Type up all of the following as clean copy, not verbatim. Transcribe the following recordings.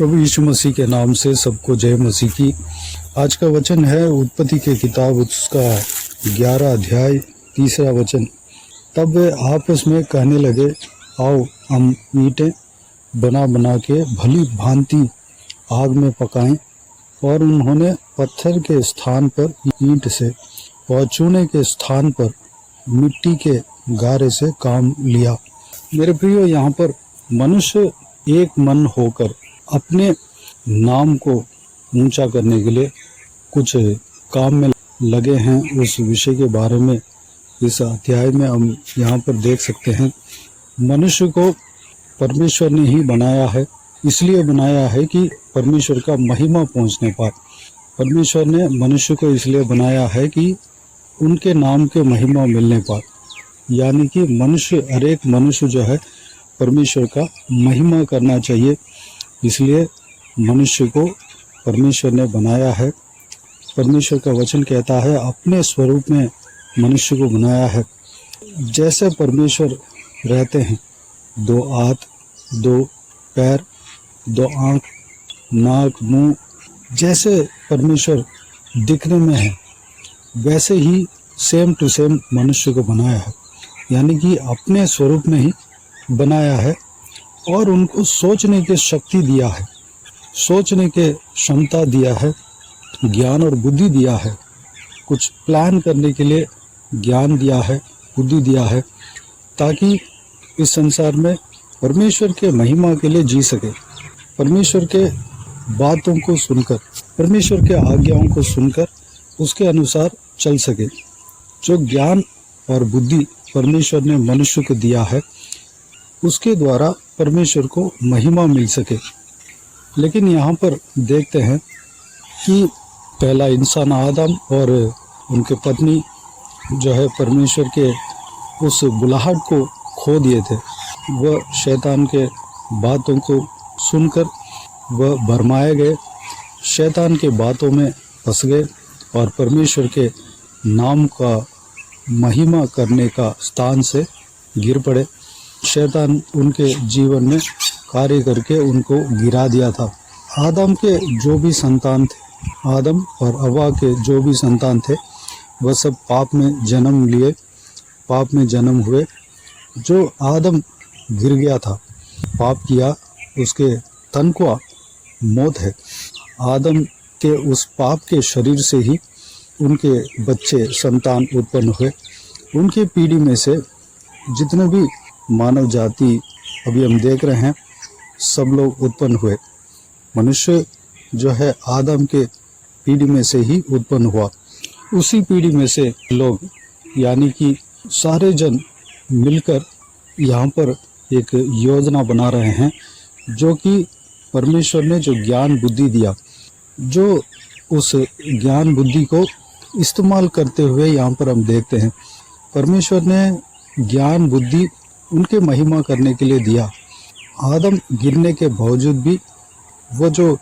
प्रभु यीशु मसीह के नाम से सबको जय मसीह की। आज का वचन है उत्पत्ति के किताब उसका 11 अध्याय 3 वचन। तब वे आपस में कहने लगे, आओ हम ईंटें बना बना के भली भांति आग में पकाएं। और उन्होंने पत्थर के स्थान पर ईंट से और चूने के स्थान पर मिट्टी के गारे से काम लिया। मेरे प्रियो, यहाँ पर मनुष्य एक मन होकर अपने नाम को ऊंचा करने के लिए कुछ काम में लगे हैं। उस विषय के बारे में इस अध्याय में हम यहाँ पर देख सकते हैं। मनुष्य को परमेश्वर ने ही बनाया है, इसलिए बनाया है कि परमेश्वर का महिमा पहुँचने पाए। परमेश्वर ने मनुष्य को इसलिए बनाया है कि उनके नाम के महिमा मिलने पाए, यानी कि हर एक मनुष्य जो है परमेश्वर का महिमा करना चाहिए। इसलिए मनुष्य को परमेश्वर ने बनाया है। परमेश्वर का वचन कहता है अपने स्वरूप में मनुष्य को बनाया है। जैसे परमेश्वर रहते हैं, 2 हाथ, 2 पैर, 2 आँख, नाक, मुंह, जैसे परमेश्वर दिखने में है वैसे ही सेम टू सेम मनुष्य को बनाया है, यानी कि अपने स्वरूप में ही बनाया है। और उनको सोचने की शक्ति दिया है, सोचने के क्षमता दिया है, ज्ञान और बुद्धि दिया है, कुछ प्लान करने के लिए ज्ञान दिया है, बुद्धि दिया है, ताकि इस संसार में परमेश्वर के महिमा के लिए जी सके। परमेश्वर के बातों को सुनकर, परमेश्वर के आज्ञाओं को सुनकर उसके अनुसार चल सके। जो ज्ञान और बुद्धि परमेश्वर ने मनुष्य को दिया है, उसके द्वारा परमेश्वर को महिमा मिल सके। लेकिन यहाँ पर देखते हैं कि पहला इंसान आदम और उनके पत्नी जो है परमेश्वर के उस बुलाहट को खो दिए थे। वह शैतान के बातों को सुनकर वह भरमाए गए, शैतान के बातों में फंस गए और परमेश्वर के नाम का महिमा करने का स्थान से गिर पड़े। शैतान उनके जीवन में कार्य करके उनको गिरा दिया था। आदम के जो भी संतान थे, आदम और हव्वा के जो भी संतान थे, वह सब पाप में जन्म लिए, पाप में जन्म हुए। जो आदम गिर गया था, पाप किया, उसके तन को मौत है। आदम के उस पाप के शरीर से ही उनके बच्चे संतान उत्पन्न हुए। उनके पीढ़ी में से जितने भी मानव जाति अभी हम देख रहे हैं, सब लोग उत्पन्न हुए। मनुष्य जो है आदम के पीढ़ी में से ही उत्पन्न हुआ। उसी पीढ़ी में से लोग, यानी कि सारे जन मिलकर यहाँ पर एक योजना बना रहे हैं, जो कि परमेश्वर ने जो ज्ञान बुद्धि दिया, जो उस ज्ञान बुद्धि को इस्तेमाल करते हुए यहाँ पर हम देखते हैं परमेश्वर ने ज्ञान बुद्धि उनके महिमा करने के लिए दिया। आदम गिरने के बावजूद भी वह जो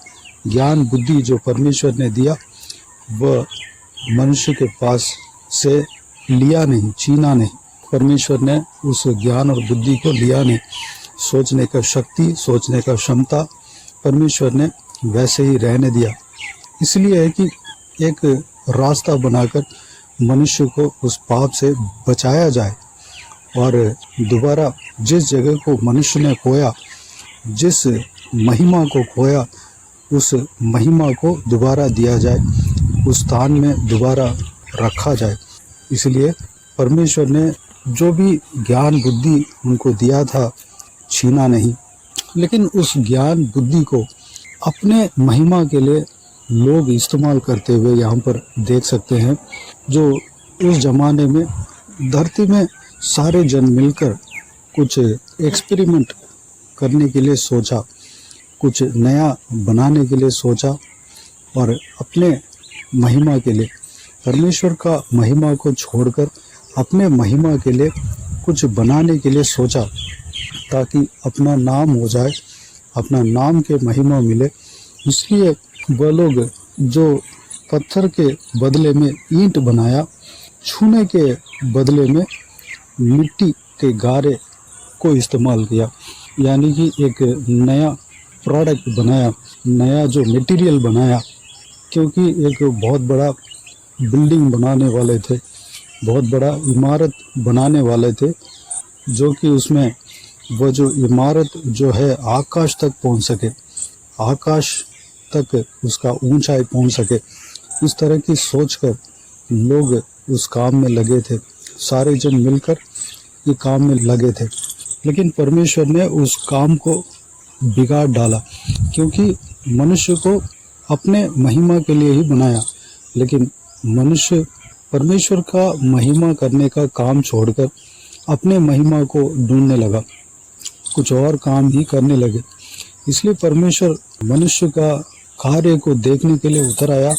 ज्ञान बुद्धि जो परमेश्वर ने दिया, वह मनुष्य के पास से लिया नहीं, छीना नहीं। परमेश्वर ने उस ज्ञान और बुद्धि को लिया नहीं। सोचने का शक्ति, सोचने का क्षमता परमेश्वर ने वैसे ही रहने दिया। इसलिए है कि एक रास्ता बनाकर मनुष्य को उस पाप से बचाया जाए और दोबारा जिस जगह को मनुष्य ने खोया, जिस महिमा को खोया, उस महिमा को दोबारा दिया जाए, उस स्थान में दोबारा रखा जाए। इसलिए परमेश्वर ने जो भी ज्ञान बुद्धि उनको दिया था, छीना नहीं। लेकिन उस ज्ञान बुद्धि को अपने महिमा के लिए लोग इस्तेमाल करते हुए यहाँ पर देख सकते हैं। जो उस ज़माने में धरती में सारे जन मिलकर कुछ एक्सपेरिमेंट करने के लिए सोचा, कुछ नया बनाने के लिए सोचा और अपने महिमा के लिए, परमेश्वर का महिमा को छोड़कर अपने महिमा के लिए कुछ बनाने के लिए सोचा, ताकि अपना नाम हो जाए, अपना नाम के महिमा मिले। इसलिए वह लोग जो पत्थर के बदले में ईंट बनाया, छूने के बदले में मिट्टी के गारे को इस्तेमाल किया, यानी कि एक नया प्रोडक्ट बनाया नया जो मटेरियल बनाया, क्योंकि एक बहुत बड़ा बिल्डिंग बनाने वाले थे, बहुत बड़ा इमारत बनाने वाले थे, जो कि उसमें वो जो इमारत जो है आकाश तक पहुंच सके, आकाश तक उसका ऊंचाई पहुंच सके। इस तरह की सोचकर लोग उस काम में लगे थे, सारे जन मिलकर ये काम में लगे थे। लेकिन परमेश्वर ने उस काम को बिगाड़ डाला, क्योंकि मनुष्य को अपने महिमा के लिए ही बनाया, लेकिन मनुष्य परमेश्वर का महिमा करने का काम छोड़कर अपने महिमा को ढूंढने लगा, कुछ और काम ही करने लगे। इसलिए परमेश्वर मनुष्य का कार्य को देखने के लिए उतर आया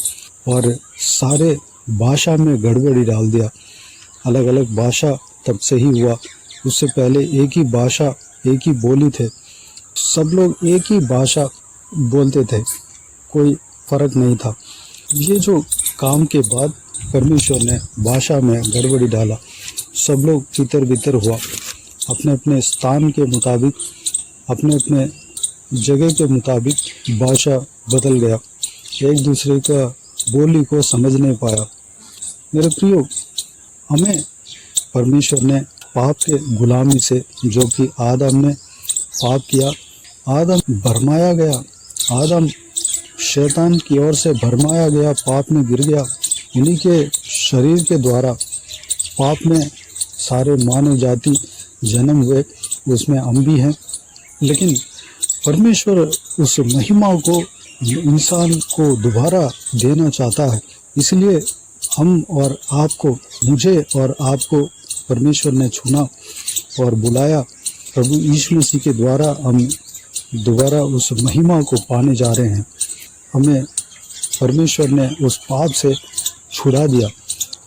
और सारे भाषा में गड़बड़ी डाल दिया। अलग अलग भाषा तब से ही हुआ, उससे पहले एक ही भाषा, एक ही बोली थे, सब लोग एक ही भाषा बोलते थे, कोई फर्क नहीं था। ये जो काम के बाद परमेश्वर ने भाषा में गड़बड़ी डाला, सब लोग तितर बितर हुआ, अपने अपने स्थान के मुताबिक, अपने अपने जगह के मुताबिक भाषा बदल गया, एक दूसरे का बोली को समझ नहीं पाया। मेरे प्रियो, हमें परमेश्वर ने पाप के गुलामी से, जो कि आदम ने पाप किया, आदम भरमाया गया, आदम शैतान की ओर से भरमाया गया, पाप में गिर गया। इन्हीं के शरीर के द्वारा पाप में सारे मानव जाति जन्म हुए, उसमें हम भी हैं। लेकिन परमेश्वर उस महिमा को इंसान को दोबारा देना चाहता है, इसलिए हम और आपको, मुझे और आपको परमेश्वर ने चुना और बुलाया। प्रभु यीशु मसीह के द्वारा हम दोबारा उस महिमा को पाने जा रहे हैं। हमें परमेश्वर ने उस पाप से छुड़ा दिया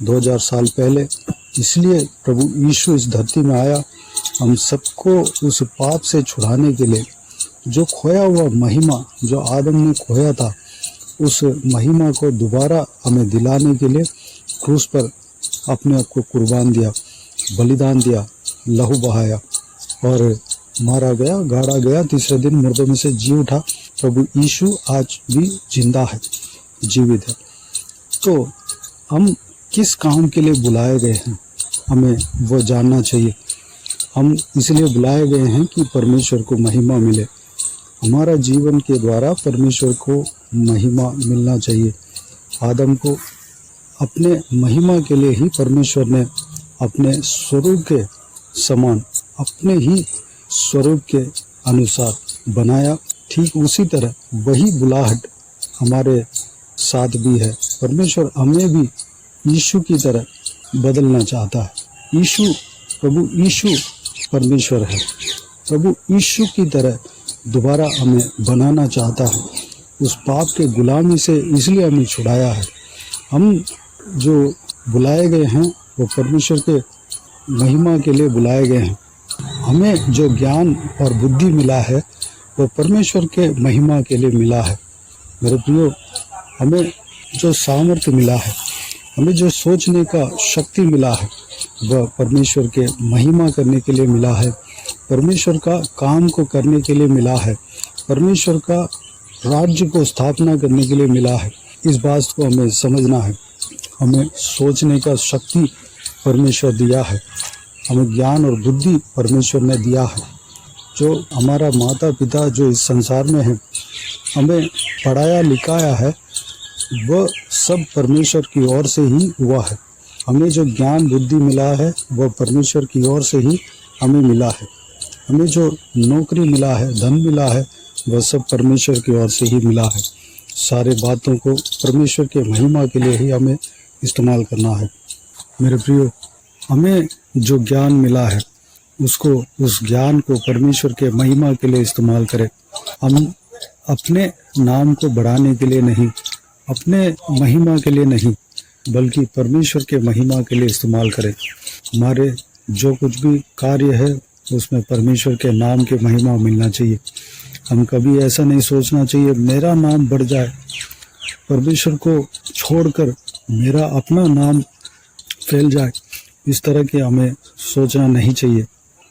2000 साल पहले, इसलिए प्रभु यीशु इस धरती में आया हम सबको उस पाप से छुड़ाने के लिए। जो खोया हुआ महिमा जो आदम ने खोया था, उस महिमा को दोबारा हमें दिलाने के लिए क्रूस पर अपने आप को कुर्बान दिया, बलिदान दिया, लहू बहाया और मारा गया, गाड़ा गया, तीसरे दिन मुर्दों में से जी उठा। प्रभु यीशु आज भी जिंदा है, जीवित है। तो हम किस काम के लिए बुलाए गए हैं, हमें वो जानना चाहिए। हम इसलिए बुलाए गए हैं कि परमेश्वर को महिमा मिले, हमारा जीवन के द्वारा परमेश्वर को महिमा मिलना चाहिए। आदम को अपने महिमा के लिए ही परमेश्वर ने अपने स्वरूप के समान, अपने ही स्वरूप के अनुसार बनाया। ठीक उसी तरह वही बुलाहट हमारे साथ भी है। परमेश्वर हमें भी यीशु की तरह बदलना चाहता है। यीशु, प्रभु यीशु परमेश्वर है। प्रभु यीशु की तरह दोबारा हमें बनाना चाहता है। उस पाप के गुलामी से इसलिए हमें छुड़ाया है। हम जो बुलाए गए हैं वो परमेश्वर के महिमा के लिए बुलाए गए हैं। हमें जो ज्ञान और बुद्धि मिला है वो परमेश्वर के महिमा के लिए मिला है। मेरे प्रियो, हमें जो सामर्थ्य मिला है, हमें जो सोचने का शक्ति मिला है, वह परमेश्वर के महिमा करने के लिए मिला है, परमेश्वर का काम को करने के लिए मिला है, परमेश्वर का राज्य को स्थापना करने के लिए मिला है। इस बात को हमें समझना है। हमें सोचने का शक्ति परमेश्वर दिया है, हमें ज्ञान और बुद्धि परमेश्वर ने दिया है। जो हमारा माता पिता जो इस संसार में है, हमें पढ़ाया लिखाया है, वह सब परमेश्वर की ओर से ही हुआ है। हमें जो ज्ञान बुद्धि मिला है वह परमेश्वर की ओर से ही हमें मिला है। हमें जो नौकरी मिला है, धन मिला है, वह सब परमेश्वर की ओर से ही मिला है। सारे बातों को परमेश्वर के महिमा के लिए ही हमें इस्तेमाल करना है। मेरे प्रियो, हमें जो ज्ञान मिला है उसको, उस ज्ञान को परमेश्वर के महिमा के लिए इस्तेमाल करें। हम अपने नाम को बढ़ाने के लिए नहीं, अपने महिमा के लिए नहीं, बल्कि परमेश्वर के महिमा के लिए इस्तेमाल करें। हमारे जो कुछ भी कार्य है उसमें परमेश्वर के नाम के महिमा मिलना चाहिए। हम कभी ऐसा नहीं सोचना चाहिए मेरा नाम बढ़ जाए, परमेश्वर को छोड़कर मेरा अपना नाम फैल जाए। इस तरह के हमें सोचना नहीं चाहिए।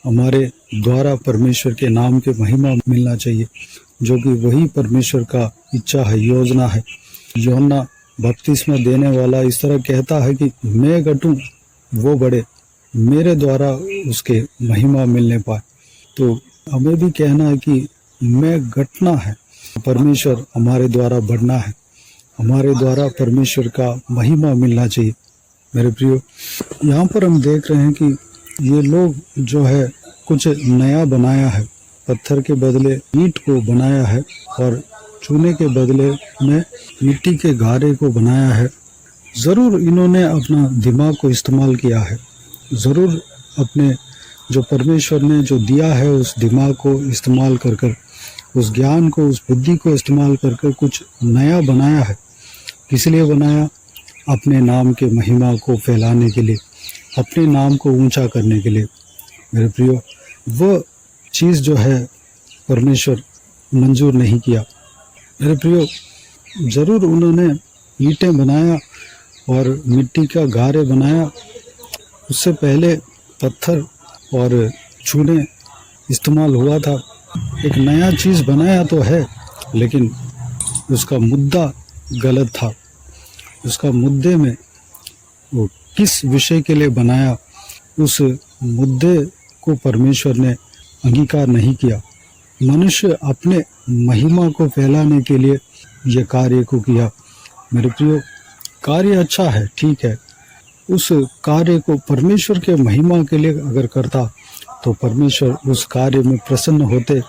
हमारे द्वारा परमेश्वर के नाम के महिमा मिलना चाहिए, जो कि वही परमेश्वर का इच्छा है, योजना है। यूहन्ना बपतिस्मा देने वाला इस तरह कहता है कि मैं घटूं वो बढ़े, मेरे द्वारा उसके महिमा मिलने पाए। तो हमें भी कहना है कि मैं घटना है, परमेश्वर हमारे द्वारा बढ़ना है, हमारे द्वारा परमेश्वर का महिमा मिलना चाहिए। मेरे प्रियो, यहाँ पर हम देख रहे हैं कि ये लोग जो है कुछ नया बनाया है, पत्थर के बदले ईंट को बनाया है और चूने के बदले में मिट्टी के गारे को बनाया है। ज़रूर इन्होंने अपना दिमाग को इस्तेमाल किया है, ज़रूर अपने जो परमेश्वर ने जो दिया है उस दिमाग को इस्तेमाल कर कर, उस ज्ञान को, उस बुद्धि को इस्तेमाल कर कर कुछ नया बनाया है। किस लिए बनाया? अपने नाम के महिमा को फैलाने के लिए, अपने नाम को ऊंचा करने के लिए। मेरे प्रियो, वो चीज़ जो है परमेश्वर मंजूर नहीं किया। मेरे प्रियो, ज़रूर उन्होंने ईंटें बनाया और मिट्टी का गारे बनाया, उससे पहले पत्थर और चूने इस्तेमाल हुआ था। एक नया चीज़ बनाया तो है, लेकिन उसका मुद्दा गलत था। उसका मुद्दे में वो किस विषय के लिए बनाया, उस मुद्दे को परमेश्वर ने अंगीकार नहीं किया। मनुष्य अपने महिमा को फैलाने के लिए यह कार्य को किया। मेरे प्रियो, कार्य अच्छा है, ठीक है, उस कार्य को परमेश्वर के महिमा के लिए अगर करता तो परमेश्वर उस कार्य में प्रसन्न होते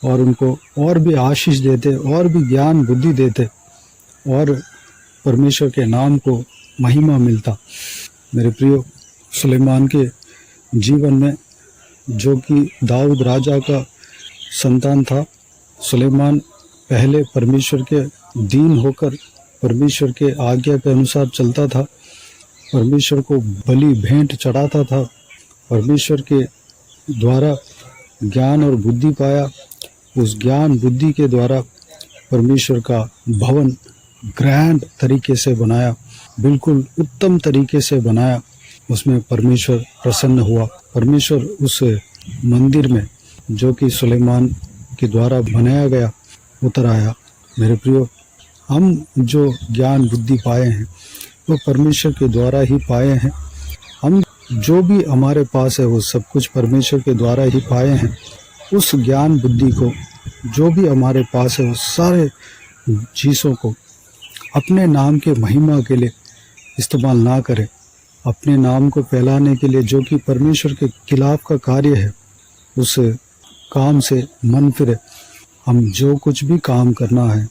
और उनको और भी आशीष देते, और भी ज्ञान बुद्धि देते और परमेश्वर के नाम को महिमा मिलता। मेरे प्रियो, सुलेमान के जीवन में, जो कि दाऊद राजा का संतान था, सुलेमान पहले परमेश्वर के दीन होकर परमेश्वर के आज्ञा के अनुसार चलता था, परमेश्वर को बलि भेंट चढ़ाता था, परमेश्वर के द्वारा ज्ञान और बुद्धि पाया। उस ज्ञान बुद्धि के द्वारा परमेश्वर का भवन ग्रैंड तरीके से बनाया, बिल्कुल उत्तम तरीके से बनाया। उसमें परमेश्वर प्रसन्न हुआ। परमेश्वर उस मंदिर में जो कि सुलेमान के द्वारा बनाया गया उतर आया। मेरे प्रियो, हम जो ज्ञान बुद्धि पाए हैं वो परमेश्वर के द्वारा ही पाए हैं। हम जो भी हमारे पास है वो सब कुछ परमेश्वर के द्वारा ही पाए हैं। उस ज्ञान बुद्धि को, जो भी हमारे पास है, वो सारे चीज़ों को अपने नाम के महिमा के लिए इस्तेमाल ना करें, अपने नाम को फैलाने के लिए, जो कि परमेश्वर के खिलाफ का कार्य है, उस काम से मन फिरे। हम जो कुछ भी काम करना है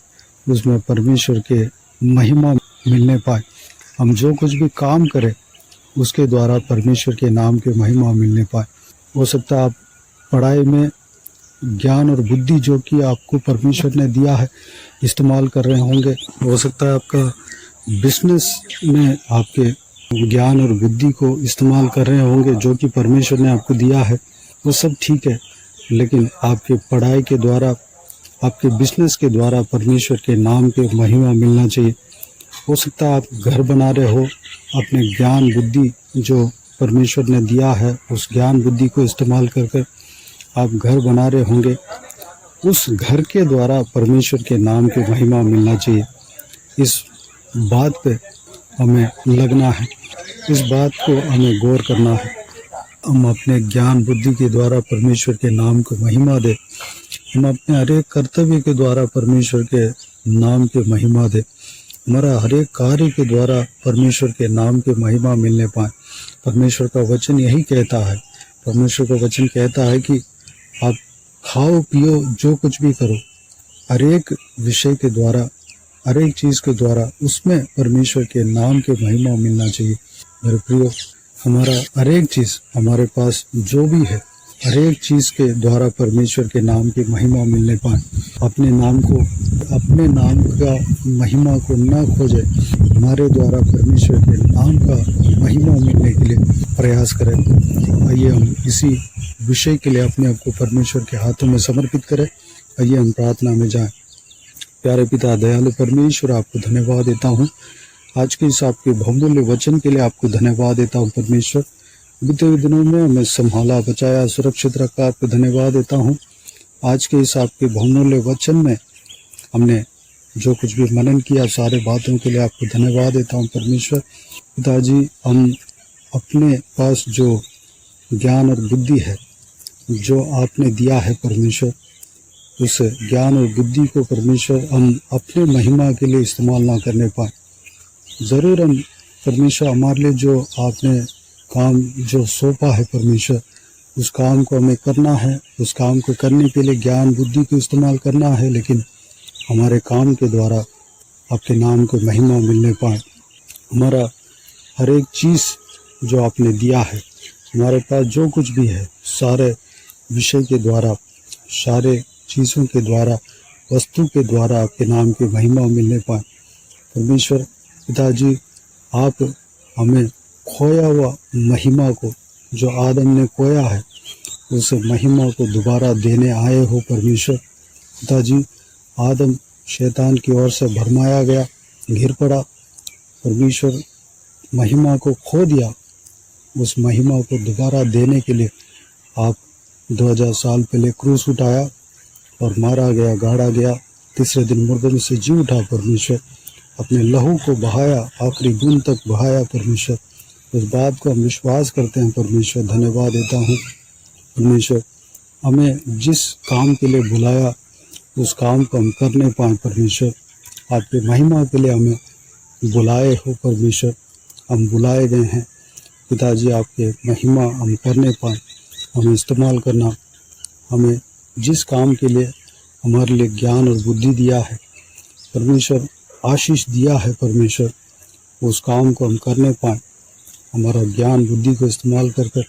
उसमें परमेश्वर के महिमा मिलने पाए। हम जो कुछ भी काम करें उसके द्वारा परमेश्वर के नाम के महिमा मिलने पाए। हो सकता है आप पढ़ाई में ज्ञान और बुद्धि जो कि आपको परमेश्वर ने दिया है इस्तेमाल कर रहे होंगे। हो सकता है आपका बिजनेस में आपके ज्ञान और बुद्धि को इस्तेमाल कर रहे होंगे जो कि परमेश्वर ने आपको दिया है। वो सब ठीक है, लेकिन आपके पढ़ाई के द्वारा, आपके बिजनेस के द्वारा परमेश्वर के नाम के महिमा मिलना चाहिए। हो सकता है आप घर बना रहे हो, अपने ज्ञान बुद्धि जो परमेश्वर ने दिया है उस ज्ञान बुद्धि को इस्तेमाल कर कर आप घर बना रहे होंगे। उस घर के द्वारा परमेश्वर के नाम की महिमा मिलना चाहिए। इस बात पे हमें लगना है, इस बात को हमें गौर करना है। हम अपने ज्ञान बुद्धि के द्वारा परमेश्वर के नाम को महिमा दे। हम अपने हर एक कर्तव्य के द्वारा परमेश्वर के नाम की महिमा दे। हमारा हर एक कार्य के द्वारा परमेश्वर के नाम की महिमा मिलने पाए। परमेश्वर का वचन यही कहता है। परमेश्वर का वचन कहता है कि आप खाओ पियो जो कुछ भी करो, हर एक विषय के द्वारा, हर एक चीज़ के द्वारा उसमें परमेश्वर के नाम के महिमा मिलना चाहिए। मेरे प्रियो, हमारा हर एक चीज़, हमारे पास जो भी है, हर एक चीज़ के द्वारा परमेश्वर के नाम की महिमा मिलने पाए। अपने नाम को, अपने नाम का महिमा को ना खोजे, हमारे द्वारा परमेश्वर के नाम का महिमा मिलने के लिए प्रयास करें। आइए हम इसी विषय के लिए अपने आप को परमेश्वर के हाथों में समर्पित करें। आइए हम प्रार्थना में जाएं। प्यारे पिता दयालु परमेश्वर, आपको धन्यवाद देता हूँ आज के इस आपके बहुमूल्य वचन के लिए। आपको धन्यवाद देता हूँ परमेश्वर, बीते हुए दिनों में हमें संभाला, बचाया, सुरक्षित रखा। आपको धन्यवाद देता हूँ आज के इस आपके बहुमूल्य वचन में हमने जो कुछ भी मनन किया सारे बातों के लिए आपको धन्यवाद देता हूँ परमेश्वर। पिताजी, हम अपने पास जो ज्ञान और बुद्धि है जो आपने दिया है परमेश्वर, उस ज्ञान और बुद्धि को परमेश्वर हम अपने महिमा के लिए इस्तेमाल ना करने पाए। ज़रूर हम परमेश्वर हमारे लिए जो आपने काम जो सौंपा है परमेश्वर, उस काम को हमें करना है, उस काम को करने के लिए ज्ञान बुद्धि को इस्तेमाल करना है, लेकिन हमारे काम के द्वारा आपके नाम को महिमा मिलने पाए। हमारा हर एक चीज़ जो आपने दिया है, हमारे पास जो कुछ भी है, सारे विषय के द्वारा, सारे चीज़ों के द्वारा, वस्तु के द्वारा आपके नाम की महिमा मिलने पाए परमेश्वर। पिताजी, आप हमें खोया हुआ महिमा को जो आदम ने खोया है, उस महिमा को दोबारा देने आए हो परमेश्वर। पिताजी, आदम शैतान की ओर से भरमाया गया, गिर पड़ा परमेश्वर, महिमा को खो दिया। उस महिमा को दोबारा देने के लिए आप 2000 साल पहले क्रूस उठाया और मारा गया, गाड़ा गया, तीसरे दिन मुर्दों में से जी उठा परमेश्वर, अपने लहू को बहाया, आखिरी बूंद तक बहाया परमेश्वर। उस बात को हम विश्वास करते हैं परमेश्वर। धन्यवाद देता हूँ परमेश्वर, हमें जिस काम के लिए बुलाया उस काम को हम करने पाएँ परमेश्वर। आपके महिमा के लिए हमें बुलाए हो परमेश्वर, हम बुलाए गए हैं पिताजी। आपके महिमा हम करने पाएँ, हमें इस्तेमाल करना, हमें जिस काम के लिए हमारे लिए ज्ञान और बुद्धि दिया है परमेश्वर, आशीष दिया है परमेश्वर, उस काम को हम करने पाएँ। हमारा ज्ञान बुद्धि को इस्तेमाल कर कर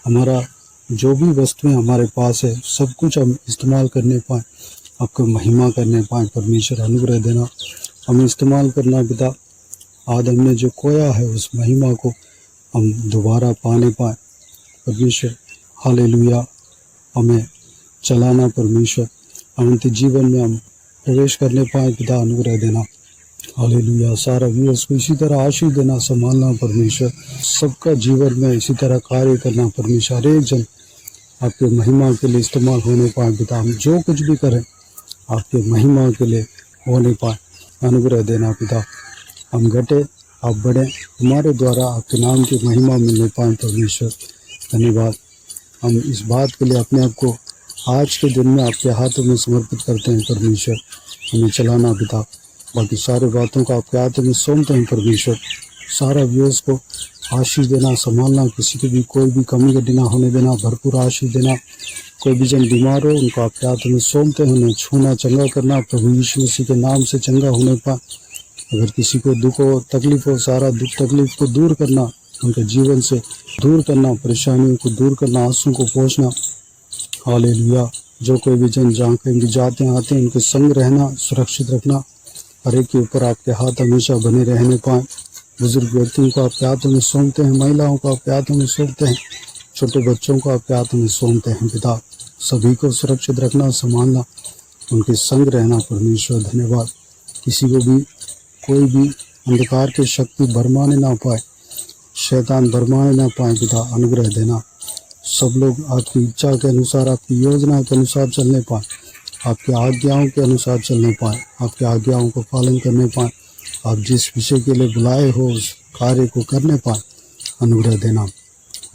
हमारा जो भी वस्तुएं हमारे पास है सब कुछ हम इस्तेमाल करने पाएँ, आपको महिमा करने पाएँ परमेश्वर। अनुग्रह देना, हमें इस्तेमाल करना पिता। आदम ने जो खोया है उस महिमा को हम दोबारा पाने पाएँ परमेश्वर। हालेलुया, हमें चलाना परमेश्वर, अनंत जीवन में हम प्रवेश करने पाएँ पिता। अनुग्रह देना, हालेलुया। सारा व्यूअर्स को इसी तरह आशीष देना, संभालना परमेश्वर, सबका जीवन में इसी तरह कार्य करना परमेश्वर। हर एक जन आपके महिमा के लिए इस्तेमाल होने पाए पिता। हम जो कुछ भी करें आपके महिमा के लिए होने पाए, अनुग्रह देना पिता। हम घटे आप बढ़े, हमारे द्वारा आपके नाम की महिमा मिलने पाए परमेश्वर। धन्यवाद। हम इस बात के लिए अपने आप को आज के दिन में आपके हाथों में समर्पित करते हैं परमेश्वर। हमें चलाना पिता, बाकी सारी बातों को आपके हाथों में सौंपते हैं परमेश्वर। सारा व्यूअर्स को आशीष देना, संभालना, किसी की भी कोई भी कमी घटी ना होने देना, भरपूर आशीष देना। कोई भी जन बीमार हो उनको आपके हाथों में सौंपते हैं, उन्हें छूना, चंगा करना प्रभु यीशु मसीह के नाम से चंगा होने पाए। अगर किसी को दुख हो, तकलीफ हो, सारा दुख तकलीफ को दूर करना, उनके जीवन से दूर करना, परेशानियों को दूर करना, आंसू को पोंछना। हालेलुया। जो कोई भी जन जहाँ कहीं भी जाते हैं आते हैं, उनके संग रहना, सुरक्षित रखना। हर एक के ऊपर आपके हाथ हमेशा बने रहने पाएँ। बुजुर्ग व्यक्तियों को आपके हाथों में सौंपते हैं, महिलाओं को आपके हाथों में सौंपते हैं, छोटे बच्चों को आपके हाथों में सौंपते हैं पिता। सभी को सुरक्षित रखना, संभालना, उनके संग रहना परमेश्वर। धन्यवाद। किसी को भी कोई भी अंधकार की शक्ति भरमाने ना पाए, शैतान भरमाने ना पाए पिता। अनुग्रह देना, सब लोग आपकी इच्छा के अनुसार, आपकी योजना के अनुसार चलने पाए, आपकी आज्ञाओं के अनुसार चलने पाए, आपकी आज्ञाओं को पालन करने पाए, आप जिस विषय के लिए बुलाए हो उस कार्य को करने पाए। अनुग्रह देना।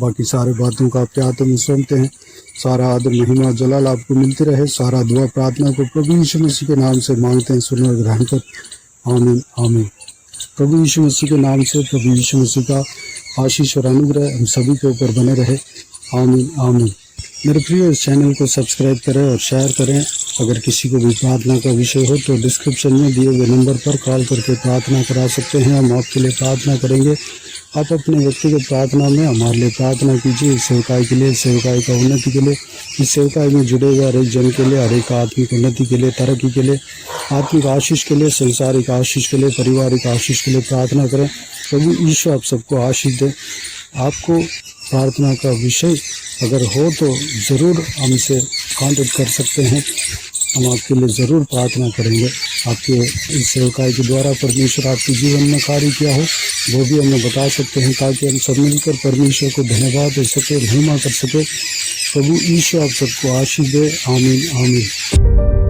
बाकी सारी बातों को आपके हाथों में सौंपते हैं। सारा आदर महिमा जलाल आपको मिलती रहे। सारा दुआ प्रार्थना को प्रभु यीशु मसीह के नाम से मांगते हैं, सुन और ग्रहण कर। आमीन आमीन। प्रभु यीशु मसीह के नाम से प्रभु यीशु मसीह का आशीष और अनुग्रह हम सभी के ऊपर बने रहे। आमीन आमीन। मेरे प्रिय, इस चैनल को सब्सक्राइब करें और शेयर करें। अगर किसी को भी प्रार्थना का विषय हो तो डिस्क्रिप्शन में दिए गए नंबर पर कॉल करके प्रार्थना करा सकते हैं। हम आपके लिए प्रार्थना करेंगे। आप अपने व्यक्तिगत प्रार्थना में हमारे लिए प्रार्थना कीजिए, इस सेवकाई के लिए, सेवकाई का उन्नति के लिए, इस सेवकाई में जुड़े हुए हर एक जन के लिए, हर एक आत्मिक उन्नति के लिए, तरक्की के लिए, आत्मिक आशीष के लिए, संसारिक आशीष के लिए, पारिवारिक आशीष के लिए प्रार्थना करें। प्रभु यीशु आप सबको आशीष दे। आपको प्रार्थना का विषय अगर हो तो ज़रूर हमसे कांटेक्ट कर सकते हैं। हम आपके लिए ज़रूर प्रार्थना करेंगे। आपके इस सेवकाई के द्वारा परमेश्वर आपके जीवन में कार्य किया हो वो भी हमें बता सकते हैं, ताकि हम सब मिलकर परमेश्वर को धन्यवाद दे सके, महिमा कर सके। प्रभु यीशु आप सबको आशीष दे। आमीन आमीन।